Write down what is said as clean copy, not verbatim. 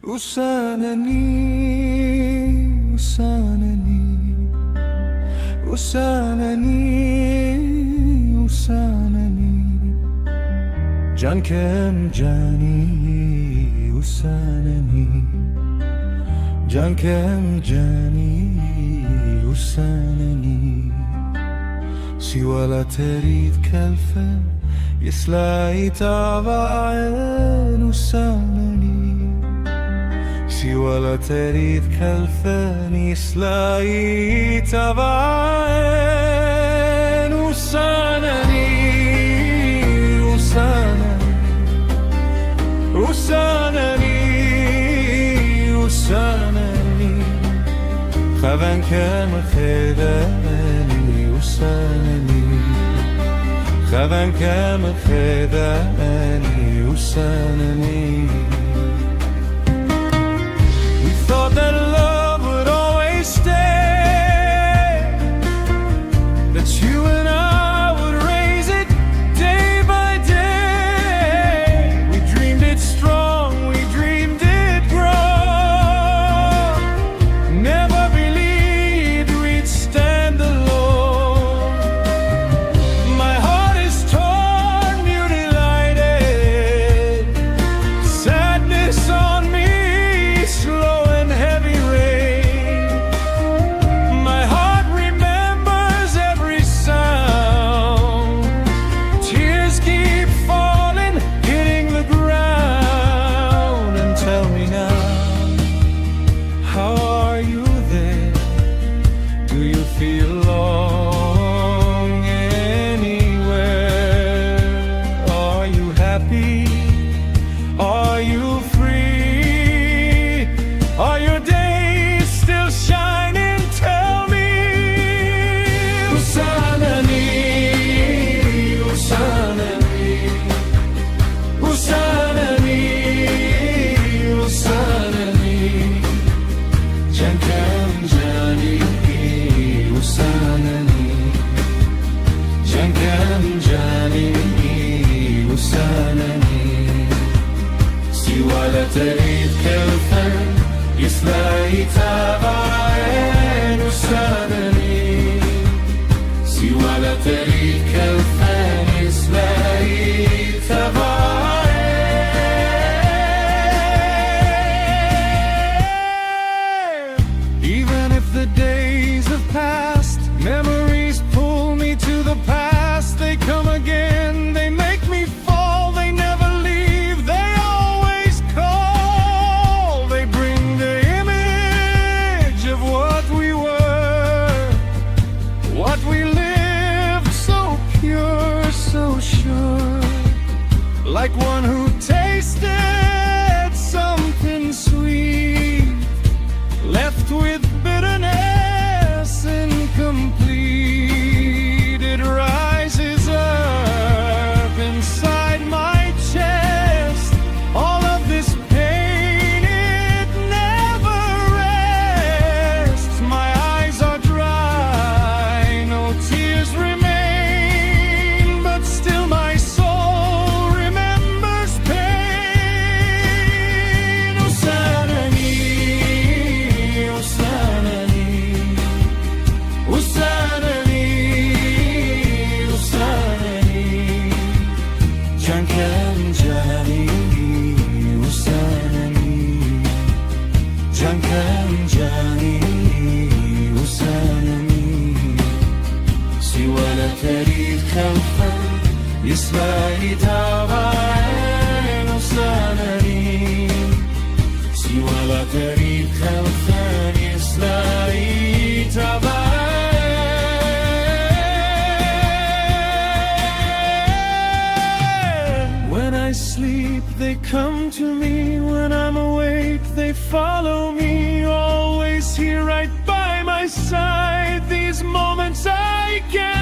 Ussan-nni, Ussan-nni, Ussan-nni, Ussan-nni, can kem cani, Ussan-nni, can kem cani, Ussan-nni, سوى لا تريد كلفة يسلاي تابعين Ussan-nni سوى لا تريد كلفة يسلاي تابعين Ussan-nni Ussan-nni Ussan-nni خبن كم خداني Ussan-nni خبن كم خداني Ussan-nni We thought that love would always stay, that you and I would raise it day by day. We dreamed it strong, we dreamed it grow. Never believed we'd stand alone. My heart is torn, mutilated, sadness on me, slow and heavy rain. My heart remembers every sound. Tears keep falling, hitting the ground. And tell me now, how are you there? Do you feel long anywhere? Are you happy? Are you free? Are your days still shining? Tell me. Ussan-nni, Ussan-nni, Ussan-nni, Ussan-nni, can kem cani, Ussan-nni, can kem cani, Ussan-nni سوى لا تريد كلفا يسلاي تابعين Ussan-nni سوى لا تريد كلفا يسلاي تابعين Even if the days have passed, memories pull me to the past. They come again, they make me fall, they never leave, they always call. They bring the image of what we were, what we lived, so pure, so sure. Like one who tasted something sweet, left with bitterness incomplete. It rises up inside my chest. All of this pain, it never rests. My eyes are dry, no tears remain, but still my soul remembers pain. Ussan-nni, Ussan-nni, Ussan-nni, Ussan-nni, can kem cani, Ussan-nni, can kem cani, Ussan-nni سوى لا تريد كلفا يسلاي تابعين Ussan-nni سوى لا تريد كلفا يسلاي تابعين When I sleep they come to me, when I'm awake they follow me, always here right by my side. These moments I can't